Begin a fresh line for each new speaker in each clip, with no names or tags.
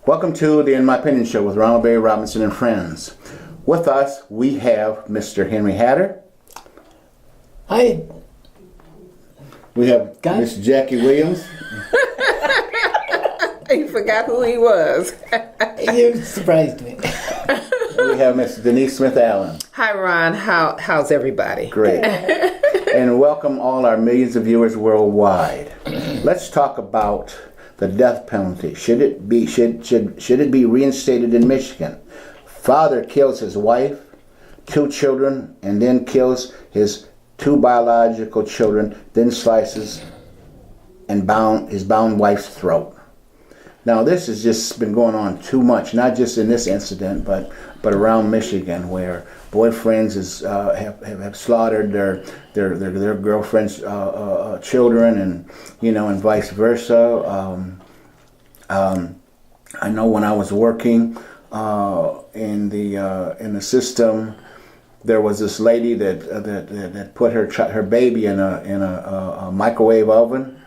Welcome to the In My Opinion Show with Ronald Barrington Robinson and friends. With us, we have Mr. Henry Hatter.
Hi.
We have Miss Jackie Williams.
You forgot who he was.
You surprised me.
We have Miss Denise Smith Allen.
Hi, Ron. How's everybody?
Great. And welcome all our millions of viewers worldwide. Let's talk about the death penalty. Should it be reinstated in Michigan? Father kills his wife, 2 children, and then kills his 2 biological children, then slices and his bound wife's throat. Now this has just been going on too much, not just in this incident, but around Michigan, where boyfriends have slaughtered their girlfriends' children, and vice versa. I know when I was working in the system, there was this lady that put her baby in a microwave oven.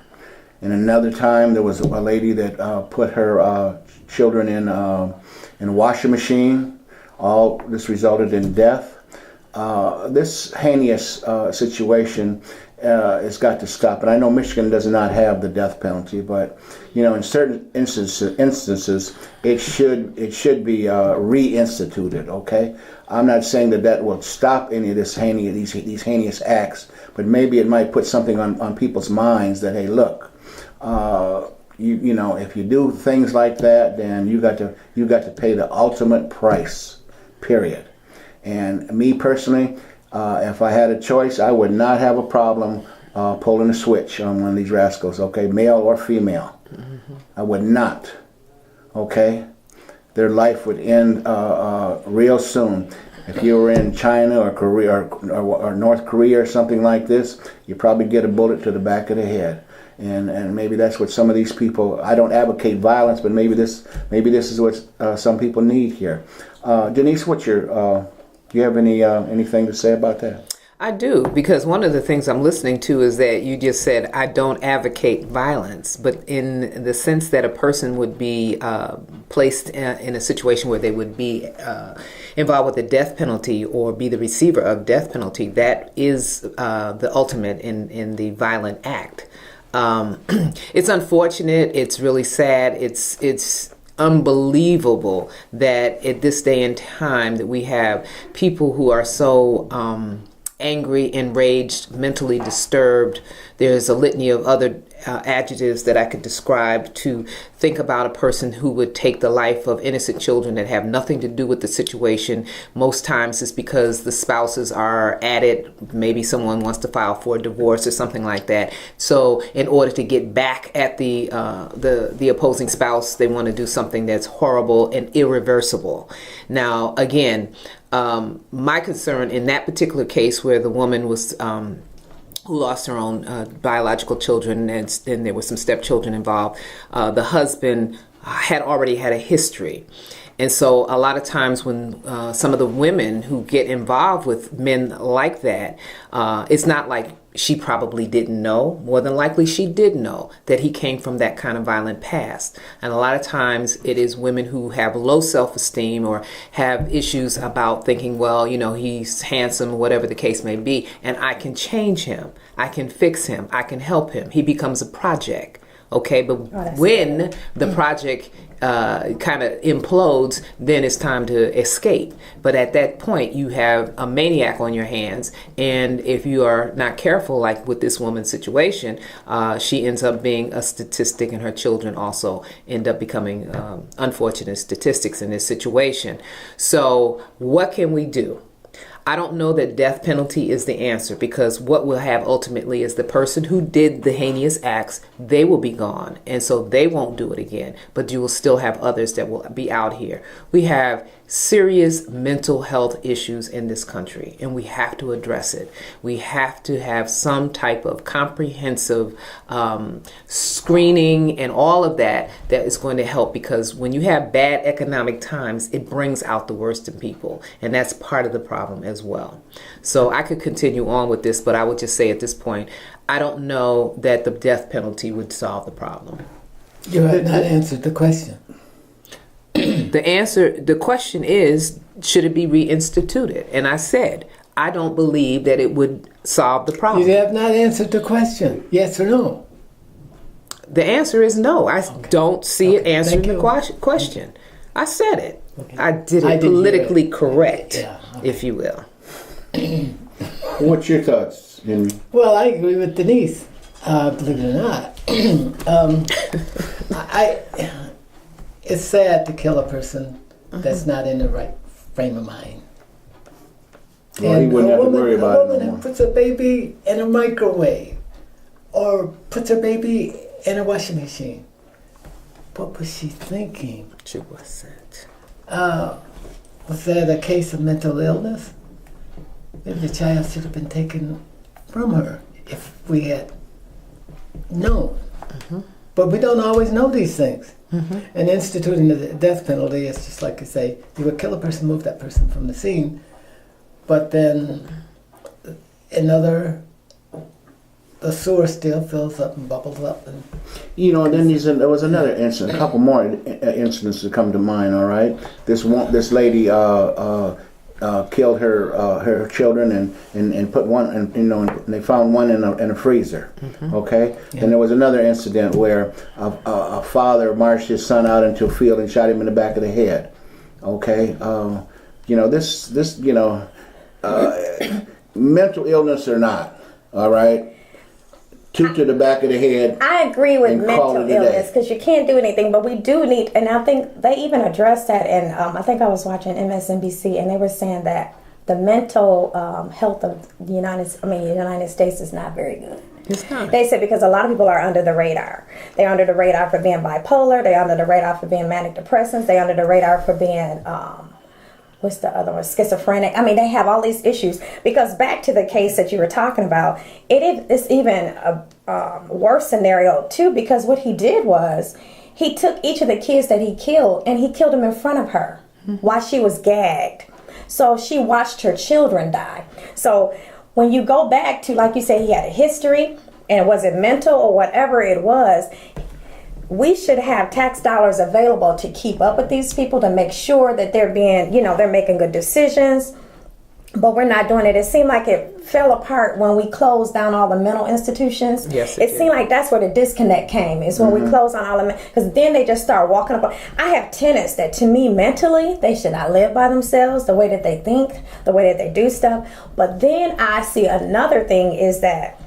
And another time, there was a lady that put her children in a washing machine. All this resulted in death. This heinous situation has got to stop. And I know Michigan does not have the death penalty, but in certain instances, it should be reinstituted. Okay, I'm not saying that will stop any of these heinous acts, but maybe it might put something on people's minds that, hey, look. If you do things like that, then you got to pay the ultimate price. Period. And me personally, if I had a choice, I would not have a problem pulling a switch on one of these rascals. Okay, male or female. Mm-hmm. I would not. Okay, their life would end real soon. If you were in China or Korea or North Korea or something like this, you probably get a bullet to the back of the head. And maybe that's what some of these people. I don't advocate violence, but maybe this is what some people need here. Denise, do you have anything to say about that?
I do, because one of the things I'm listening to is that you just said, I don't advocate violence, but in the sense that a person would be placed in a situation where they would be involved with the death penalty or be the receiver of death penalty, that is the ultimate in the violent act. It's unfortunate. It's really sad. It's unbelievable that at this day and time that we have people who are so angry, enraged, mentally disturbed. There's a litany of other adjectives that I could describe to think about a person who would take the life of innocent children that have nothing to do with the situation. Most times it's because the spouses are at it. Maybe someone wants to file for a divorce or something like that. So in order to get back at the opposing spouse, they want to do something that's horrible and irreversible. Now, again, my concern in that particular case where the woman was who lost her own biological children, and there were some stepchildren involved, the husband had already had a history. And so a lot of times when some of the women who get involved with men like that, it's not like she probably didn't know. More than likely she did know that he came from that kind of violent past. And a lot of times it is women who have low self-esteem or have issues about thinking, well, he's handsome, whatever the case may be, and I can change him. I can fix him. I can help him. He becomes a project. Okay, but when the project kind of implodes, then it's time to escape. But at that point, you have a maniac on your hands, and if you are not careful, like with this woman's situation, she ends up being a statistic, and her children also end up becoming unfortunate statistics in this situation. So what can we do? I don't know that death penalty is the answer, because what we'll have ultimately is the person who did the heinous acts, they will be gone. And so they won't do it again, but you will still have others that will be out here. We have serious mental health issues in this country, and we have to address it. We have to have some type of comprehensive screening and all of that is going to help, because when you have bad economic times, it brings out the worst in people, and that's part of the problem as well. So I could continue on with this, but I would just say at this point, I don't know that the death penalty would solve the problem.
You have not answered the question.
The question is, should it be reinstituted? And I said, I don't believe that it would solve the problem.
You have not answered the question. Yes or no?
The answer is no. I don't see it answering
Thank
the
you.
question. I said it.
Okay.
I did
I
it
did hear
politically
it.
correct,
Yeah, okay.
if you will.
What's your thoughts, Henry?
Well, I agree with Denise. Believe it or not, it's sad to kill a person that's not in the right frame of mind.
Well, he wouldn't have to worry about
a
it no
woman
more.
who puts a baby in a microwave or puts her baby in a washing machine. What was she thinking?
She wasn't.
Was that a case of mental illness? Maybe the child should have been taken from her if we had known. But we don't always know these things. And instituting the death penalty is just like you say, you would kill a person, move that person from the scene, but then the sewer still fills up and bubbles up. And
You know, then there was another incident, a couple more incidents that come to mind. All right, this lady killed her children and put one, and and they found one in a freezer. Okay, and there was another incident where a father marched his son out into a field and shot him in the back of the head. Okay, mental illness or not. All right. Two to the back of the head.
I agree with
and call
mental
it a day.
illness because you can't do anything, but we do need, and I think they even addressed that, and I think I was watching MSNBC, and they were saying that the mental health of the United States is not very good.
It's not.
They said because a lot of people are under the radar. They're under the radar for being bipolar. They're under the radar for being manic depressants. They're under the radar for being what's the other one? Schizophrenic. I mean, they have all these issues. Because back to the case that you were talking about, it's even a worse scenario too. Because what he did was he took each of the kids that he killed and he killed them in front of her while she was gagged. So she watched her children die. So when you go back to, like you say, he had a history, and was it mental or whatever it was, we should have tax dollars available to keep up with these people, to make sure that they're being, they're making good decisions. But we're not doing it. It seemed like it fell apart when we closed down all the mental institutions.
Yes,
it seemed like that's where the disconnect came, is when we closed on all the because then they just start walking up. I have tenants that, to me, mentally, they should not live by themselves, the way that they think, the way that they do stuff. But then I see another thing is that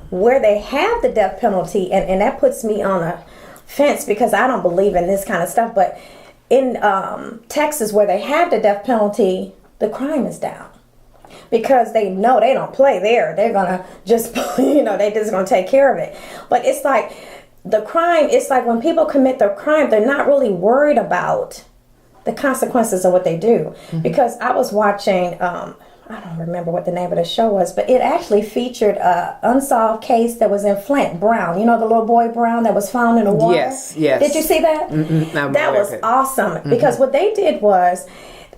where they have the death penalty, and that puts me on a fence because I don't believe in this kind of stuff, but in Texas where they have the death penalty, the crime is down because they know they don't play there. They're gonna just they just gonna take care of it. But it's like the crime, it's like when people commit their crime, they're not really worried about the consequences of what they do. Because I was watching I don't remember what the name of the show was, but it actually featured a unsolved case that was in Flint. Brown, the little boy Brown that was found in the water?
Yes, yes.
Did you see that? That was awesome because what they did was,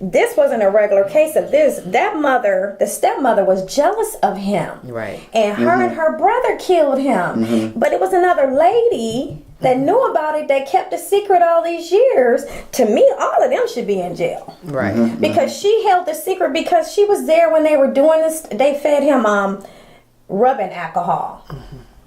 this wasn't a regular case of this. The stepmother was jealous of him.
Right.
And her and her brother killed him. But it was another lady that knew about it that kept a secret all these years. To me, all of them should be in jail.
Right.
Because she held the secret because she was there when they were doing this. They fed him rubbing alcohol.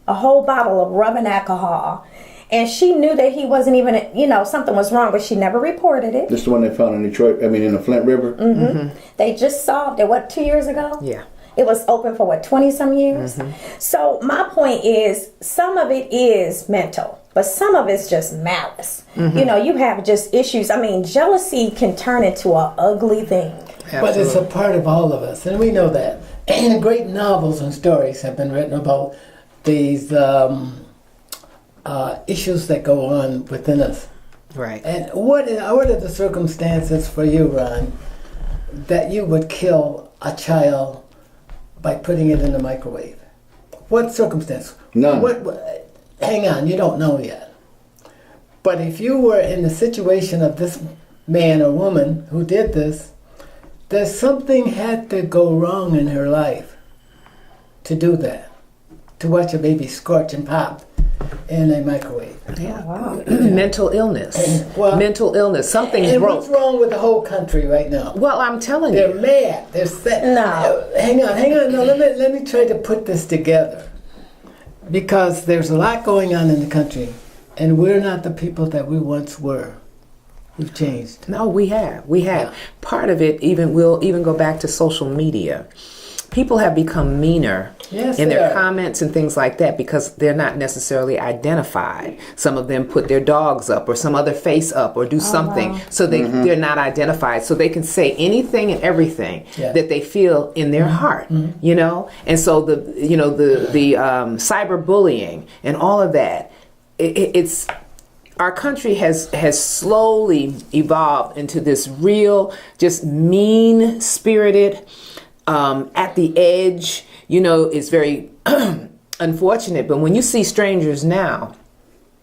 A whole bottle of rubbing alcohol. And she knew that he wasn't even, something was wrong, but she never reported it.
This is the one they found in Detroit, in the Flint River?
They just solved it, 2 years ago?
Yeah.
It was open for 20-some years? So my point is, some of it is mental, but some of it's just malice. You have just issues. Jealousy can turn into an ugly thing.
Absolutely.
But it's a part of all of us, and we know that. And great novels and stories have been written about these issues that go on within us.
Right.
And what are the circumstances for you, Ron, that you would kill a child by putting it in the microwave? What circumstance?
None.
Hang on, you don't know yet. But if you were in the situation of this man or woman who did this, there's something had to go wrong in her life to do that. To watch a baby scorch and pop in a microwave.
Yeah.
Wow.
Mental illness.
Well,
Mental illness. Something's
And
broke.
what's wrong with the whole country right now?
Well, I'm telling
They're
you.
mad. They're sad.
No.
Hang on. No, let me try to put this together. Because there's a lot going on in the country, and we're not the people that we once were. We've changed.
No, we have. Part of it will even go back to social media. People have become meaner
Yes,
in
they
their
are.
comments and things like that because they're not necessarily identified. Some of them put their dogs up or some other face up or do something
wow.
so they're not identified. So they can say anything and everything
Yeah.
that they feel in their heart, you know? And so the cyberbullying and all of that, it's our country has slowly evolved into this real, just mean-spirited, at the edge. You know, it's very unfortunate, but when you see strangers now,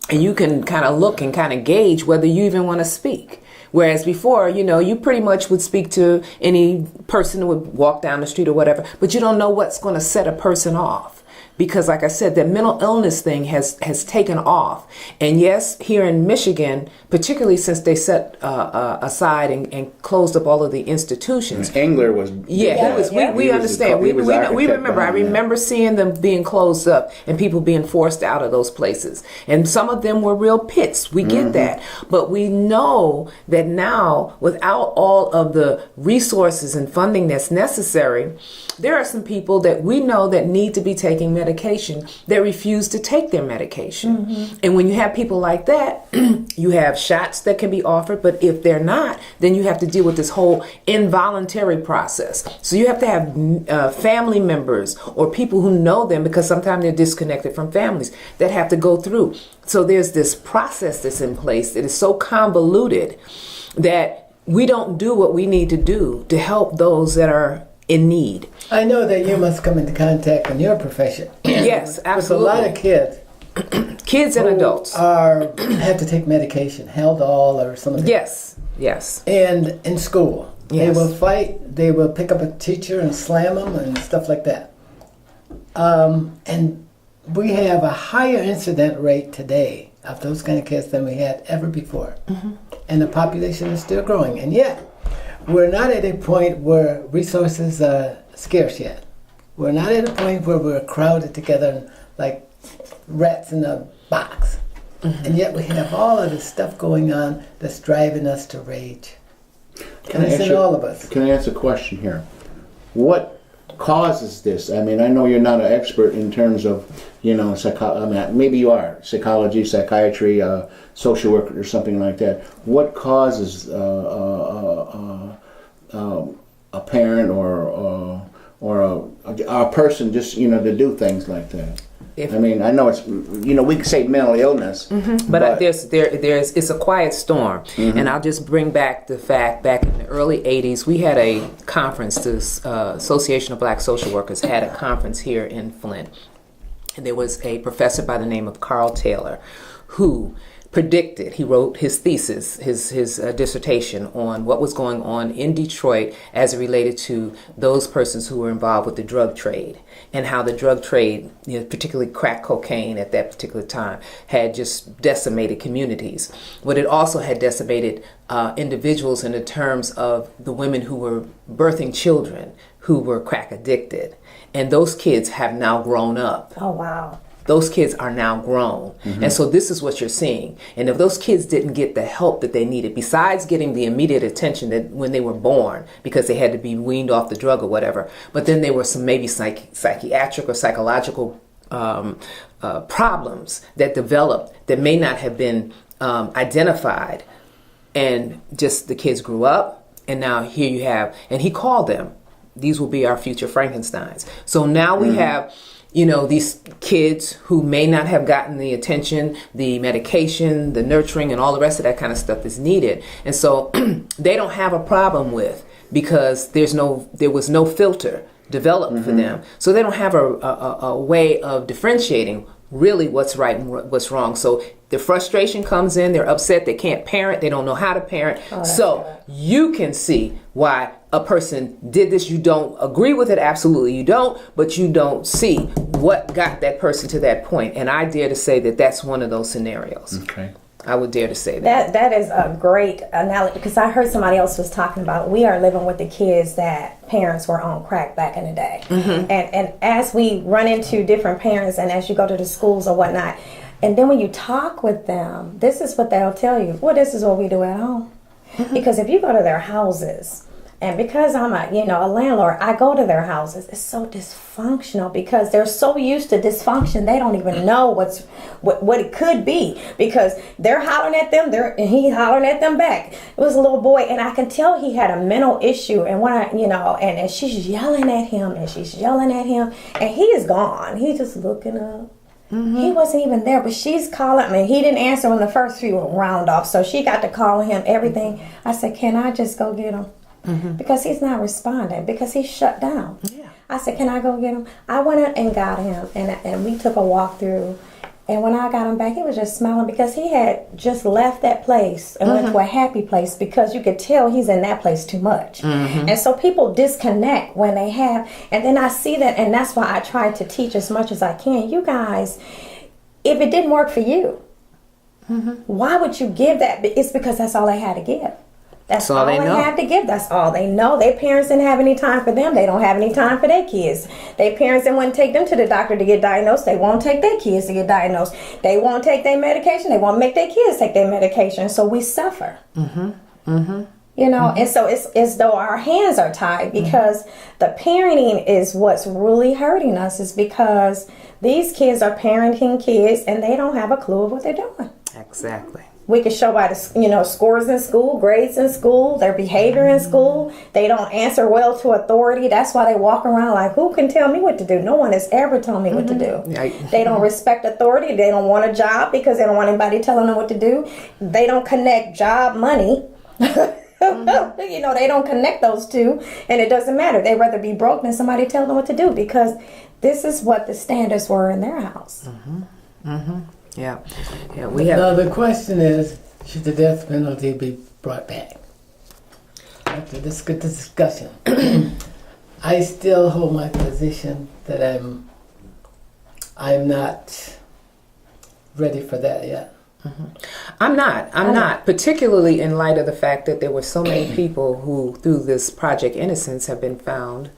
and you can kind of look and kind of gauge whether you even want to speak. Whereas before, you know, you pretty much would speak to any person who would walk down the street or whatever, but you don't know what's going to set a person off. Because like I said, the mental illness thing has taken off. And yes, here in Michigan, particularly since they set aside and closed up all of the institutions.
Engler was.
Yeah, he was. We understand. We remember. I remember seeing them being closed up and people being forced out of those places. And some of them were real pits. We get that. But we know that now, without all of the resources and funding that's necessary, there are some people that we know that need to be taking medication that refuse to take their medication. And when you have people like that, you have shots that can be offered, but if they're not, then you have to deal with this whole involuntary process. So you have to have family members or people who know them, because sometimes they're disconnected from families, that have to go through. So there's this process that's in place that is so convoluted that we don't do what we need to do to help those that are in need.
I know that you must come into contact in your profession.
Yes, absolutely.
With a lot of kids.
Kids and
who
adults.
have to take medication, Haldol or something.
Yes.
And in school, they
Yes.
will fight. They will pick up a teacher and slam them and stuff like that. And we have a higher incident rate today of those kind of kids than we had ever before. And the population is still growing. And yet, we're not at a point where resources are scarce yet. We're not at a point where we're crowded together like rats in a box. And yet we have all of this stuff going on that's driving us to rage. And it's in all of us.
Can I ask a question here? What causes this? I mean, I know you're not an expert in terms of, you know, maybe you are, psychology, psychiatry, social work, or something like that. What causes a parent or a person just, you know, to do things like that? I mean, I know it's, you know, we can say mental illness,
but there's it's a quiet storm. And I'll just bring back the fact, back in the early 80s, we had a conference. The Association of Black Social Workers had a conference here in Flint. And there was a professor by the name of Carl Taylor who predicted, he wrote his thesis, his dissertation on what was going on in Detroit as it related to those persons who were involved with the drug trade, and how the drug trade, you know, particularly crack cocaine at that particular time, had just decimated communities. But it also had decimated individuals in the terms of the women who were birthing children who were crack addicted. And those kids have now grown up.
Oh, wow.
Those kids are now grown. And so this is what you're seeing. And if those kids didn't get the help that they needed, besides getting the immediate attention that when they were born, because they had to be weaned off the drug or whatever, but then there were some maybe psychiatric or psychological problems that developed that may not have been identified. And just the kids grew up, and now here you have, and he called them, these will be our future Frankensteins. So now we have, you know, these kids who may not have gotten the attention, the medication, the nurturing, and all the rest of that kind of stuff is needed. And so they don't have a problem with, because there was no filter developed for them. So they don't have a way of differentiating really what's right and what's wrong. So the frustration comes in, they're upset, they can't parent, they don't know how to parent. So you can see why a person did this. You don't agree with it, absolutely you don't, but you don't see what got that person to that point. And I dare to say that that's one of those scenarios.
Okay.
I would dare to say that.
That is a great analogy, because I heard somebody else was talking about, we are living with the kids that parents were on crack back in the day. And as we run into different parents, and as you go to the schools or whatnot, and then when you talk with them, this is what they'll tell you. Well, this is what we do at home. Because if you go to their houses, and because I'm a landlord, I go to their houses. It's so dysfunctional because they're so used to dysfunction, they don't even know what it could be, because they're hollering at them, and he hollering at them back. It was a little boy, and I can tell he had a mental issue. And when and she's yelling at him, and he is gone. He's just looking up. He wasn't even there, but she's calling him, and he didn't answer when the first few round off. So she got to calling him everything. I said, "Can I just go get him?" Because he's not responding, because he's shut down. Yeah. I said, "Can I go get him?" I went in and got him, and we took a walk through. And when I got him back, he was just smiling, because he had just left that place and went to a happy place, because you could tell he's in that place too much. And so people disconnect when they have, and then I see that, and that's why I try to teach as much as I can. You guys, if it didn't work for you, why would you give that? It's because that's all they had to give. That's all they have to give. That's all they know. Their parents didn't have any time for them. They don't have any time for their kids. Their parents didn't want to take them to the doctor to get diagnosed. They won't take their kids to get diagnosed. They won't take their medication. They won't make their kids take their medication. So we suffer. And so it's as though our hands are tied, because the parenting is what's really hurting us, is because these kids are parenting kids and they don't have a clue of what they're doing.
Exactly.
We can show by the scores in school, grades in school, their behavior in school. They don't answer well to authority. That's why they walk around like, who can tell me what to do? No one has ever told me what to do. They don't respect authority. They don't want a job because they don't want anybody telling them what to do. They don't connect job, money. They don't connect those two, and it doesn't matter. They'd rather be broke than somebody tell them what to do, because this is what the standards were in their house.
Yeah, we have.
Now the question is, should the death penalty be brought back? After this good discussion, I still hold my position that I'm not ready for that yet.
I'm not, particularly in light of the fact that there were so many people who, through this Project Innocence, have been found,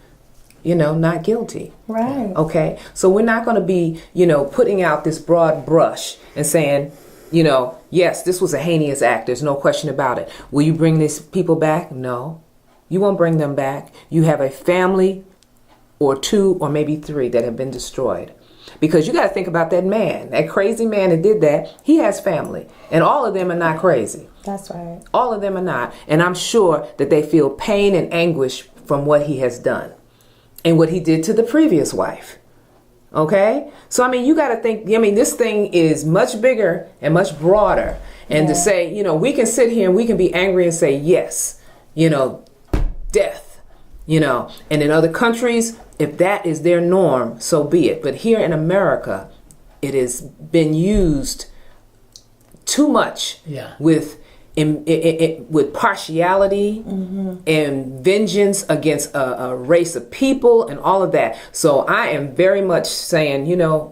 not guilty.
Right.
Okay. So we're not going to be, putting out this broad brush and saying, yes, this was a heinous act. There's no question about it. Will you bring these people back? No, you won't bring them back. You have a family or two or maybe three that have been destroyed. Because you got to think about that man, that crazy man that did that. He has family, and all of them are not crazy.
That's right.
All of them are not. And I'm sure that they feel pain and anguish from what he has done and what he did to the previous wife. Okay? So, you got to think, this thing is much bigger and much broader. And to say, we can sit here and we can be angry and say, yes, death, and in other countries, if that is their norm, so be it. But here in America, it has been used too much with partiality and vengeance against a race of people and all of that. So I am very much saying,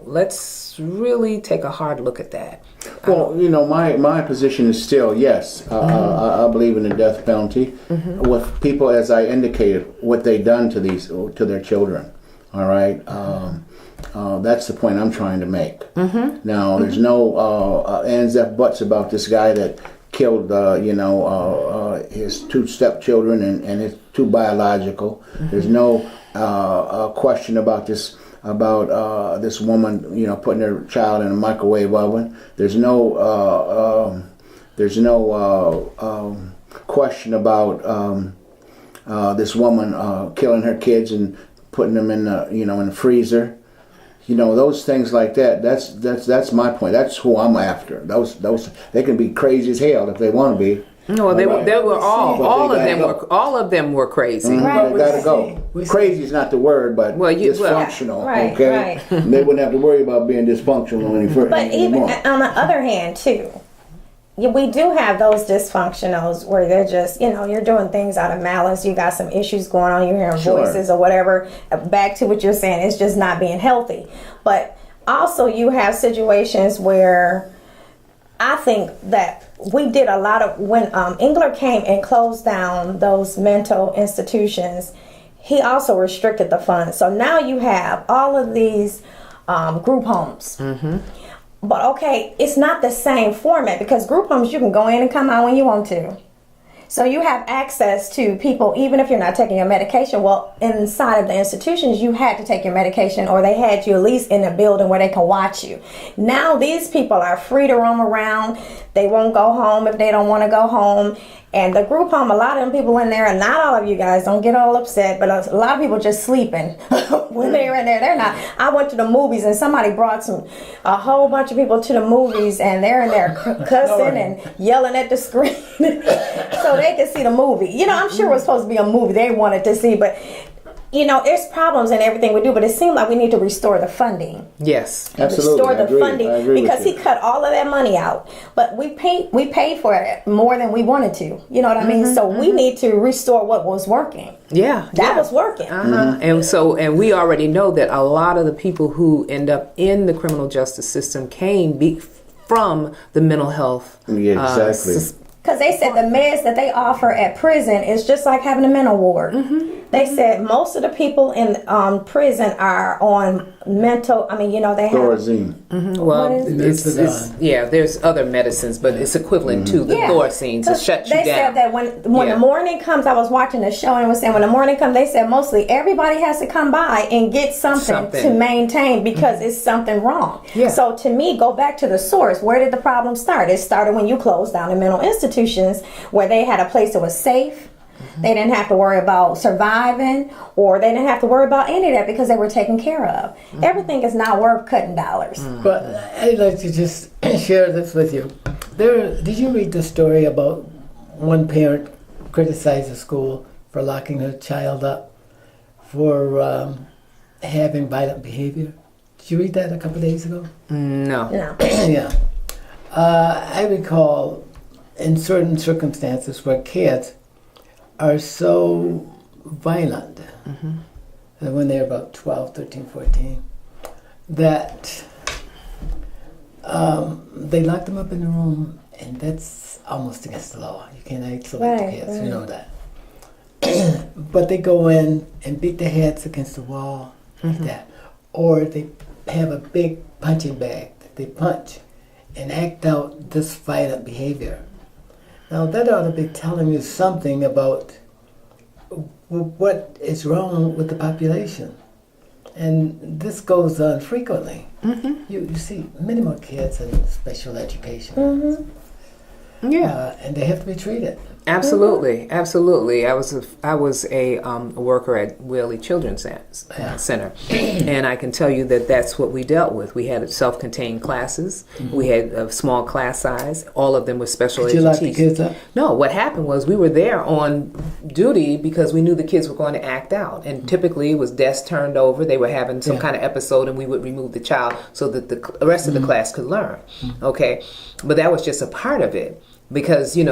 let's really take a hard look at that.
Well, my position is still yes. I believe in the death penalty with people, as I indicated, what they done to their children. All right, that's the point I'm trying to make. Now, there's no ands and buts about this guy that killed, his two stepchildren and his two biological. There's no question about this. About this woman, putting her child in a microwave oven. There's no question about this woman killing her kids and putting them in the freezer. Those things like that. That's my point. That's who I'm after. Those they can be crazy as hell if they want to be.
No, they
Right.
were all
But
of
they
them
gotta
all of them were crazy.
Right.
They gotta go.
We see.
Crazy is not the word, but
Well,
dysfunctional.
Right,
Okay, they wouldn't have to worry about being dysfunctional any further.
But even on the other hand, too, we do have those dysfunctionals where they're just, you're doing things out of malice. You got some issues going on. You're hearing
Sure.
voices or whatever. Back to what you're saying, it's just not being healthy. But also, you have situations where I think that we did a lot of when Engler came and closed down those mental institutions. He also restricted the funds. So now you have all of these group homes. Mm-hmm. But okay, it's not the same format because group homes, you can go in and come out when you want to. So you have access to people, even if you're not taking your medication. Well, inside of the institutions, you had to take your medication, or they had you at least in a building where they can watch you. Now these people are free to roam around. They won't go home if they don't want to go home. And the group home, a lot of them people in there, and not all of you guys, don't get all upset, but a lot of people just sleeping when they're in there. They're not. I went to the movies and somebody brought a whole bunch of people to the movies, and they're in there cussing and yelling at the screen so they could see the movie. I'm sure it was supposed to be a movie they wanted to see, but there's problems in everything we do, but it seemed like we need to restore the funding.
Yes.
Absolutely,
Restore
I
the
agree.
funding
I agree
because
with
he
you.
cut all of that money out. But we paid for it more than we wanted to. You know what I mean? So we need to restore what was working.
Yeah.
That was working.
And we already know that a lot of the people who end up in the criminal justice system came from the mental health.
Yeah, exactly.
Because they said the meds that they offer at prison is just like having a mental ward. They said most of the people in prison are on mental. I mean, they have.
Thorazine.
Well,
What is
it?
there's other medicines, but it's equivalent to the Thorazine to shut you
They
down.
said that when the morning comes, I was watching the show and it was saying when the morning comes, they said mostly everybody has to come by and get something. To maintain because it's something wrong.
Yeah.
So to me, go back to the source. Where did the problem start? It started when you closed down the mental institutions where they had a place that was safe. They didn't have to worry about surviving, or they didn't have to worry about any of that because they were taken care of. Everything is not worth cutting dollars.
But I'd like to just share this with you. Did you read the story about one parent criticized the school for locking her child up for having violent behavior? Did you read that a couple of days ago?
No.
No.
Yeah. I recall in certain circumstances where kids are so violent when they're about 12, 13, 14, that they lock them up in the room, and that's almost against the law. You can't isolate the kids, you know that. But they go in and beat their heads against the wall like that. Or they have a big punching bag that they punch and act out this violent behavior. Now that ought to be telling you something about what is wrong with the population. And this goes on frequently. You see many more kids in special education. And they have to be treated.
Absolutely, absolutely. I was a worker at Whaley Children's Center, and I can tell you that that's what we dealt with. We had self-contained classes. We had a small class size. All of them were special
Did you
education.
lock the kids up?
No, what happened was we were there on duty because we knew the kids were going to act out, and typically it was desks turned over. They were having some kind of episode, and we would remove the child so that the rest of the class could learn. Okay, but that was just a part of it. Because, you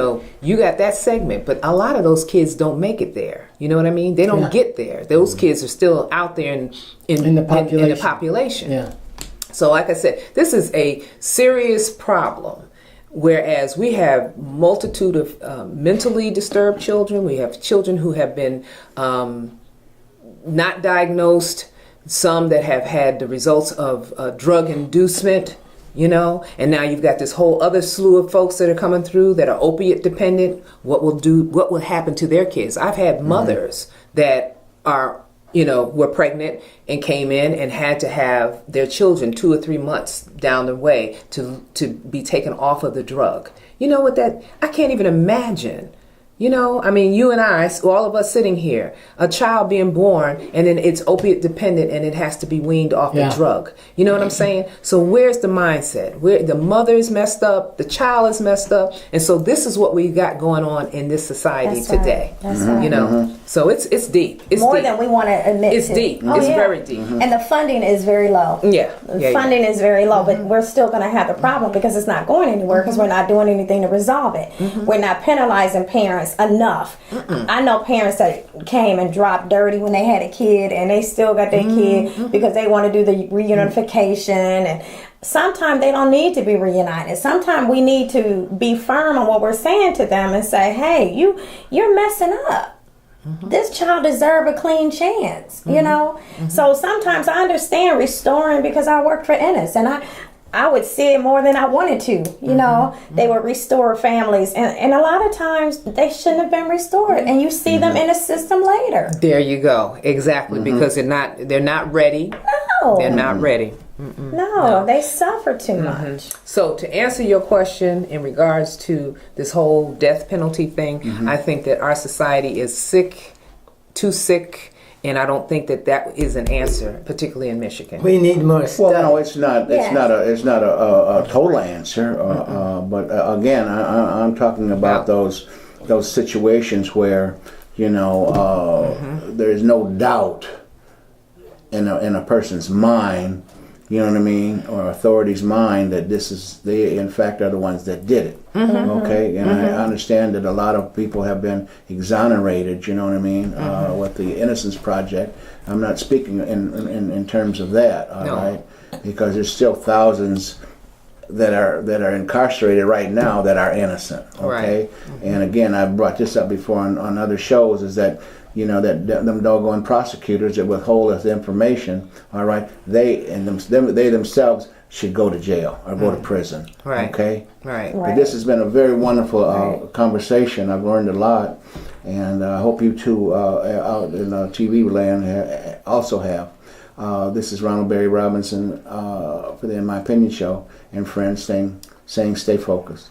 got that segment, but a lot of those kids don't make it there. You know what I mean? They don't get there. Those kids are still out there in the population.
Yeah.
So like I said, this is a serious problem. Whereas we have multitude of mentally disturbed children. We have children who have been not diagnosed. Some that have had the results of drug inducement. And now you've got this whole other slew of folks that are coming through that are opiate dependent. What will happen to their kids? I've had mothers that were pregnant and came in and had to have their children 2 or 3 months down the way to be taken off of the drug. You know what I can't even imagine You know, I mean, you and I, all of us sitting here, a child being born and then it's opiate dependent and it has to be weaned off the drug. You know what I'm saying? So where's the mindset? Where the mother is messed up, the child is messed up. And so this is what we got going on in this society
That's
today.
Right. That's right.
You know, so it's deep. It's
more
deep.
than we want to admit.
It's deep. It's very deep.
And the funding is very low.
Yeah.
Funding is very low, but we're still going to have the problem because it's not going anywhere because we're not doing anything to resolve it. We're not penalizing parents enough. I know parents that came and dropped dirty when they had a kid and they still got their kid because they want to do the reunification, and sometimes they don't need to be reunited. Sometimes we need to be firm on what we're saying to them and say, hey, you're messing up. This child deserves a clean chance, you know? So sometimes I understand restoring because I worked for Ennis and I would see it more than I wanted to, you know. They would restore families and a lot of times they shouldn't have been restored, and you see them in the system later.
There you go. Exactly, because they're not ready.
No.
They're not ready.
No, they suffer too much.
So to answer your question in regards to this whole death penalty thing, I think that our society is too sick, and I don't think that is an answer, particularly in Michigan.
We need more stuff.
Well, no, it's not. It's not a total answer. But again, I'm talking about those situations where there is no doubt in a person's mind. You know what I mean, or authority's mind that they in fact are the ones that did it. Okay, and I understand that a lot of people have been exonerated. You know what I mean, with the Innocence Project. I'm not speaking in terms of that. All right, because there's still thousands that are incarcerated right now that are innocent. Okay, and again, I've brought this up before on other shows. Is that that them doggone prosecutors that withhold us information, all right, they themselves should go to jail or go to prison.
Right.
Okay?
Right.
But this has been a very wonderful conversation. I've learned a lot, and I hope you two out in TV land also have. This is Ronald Barry Robinson for the In My Opinion show, and friends saying stay focused.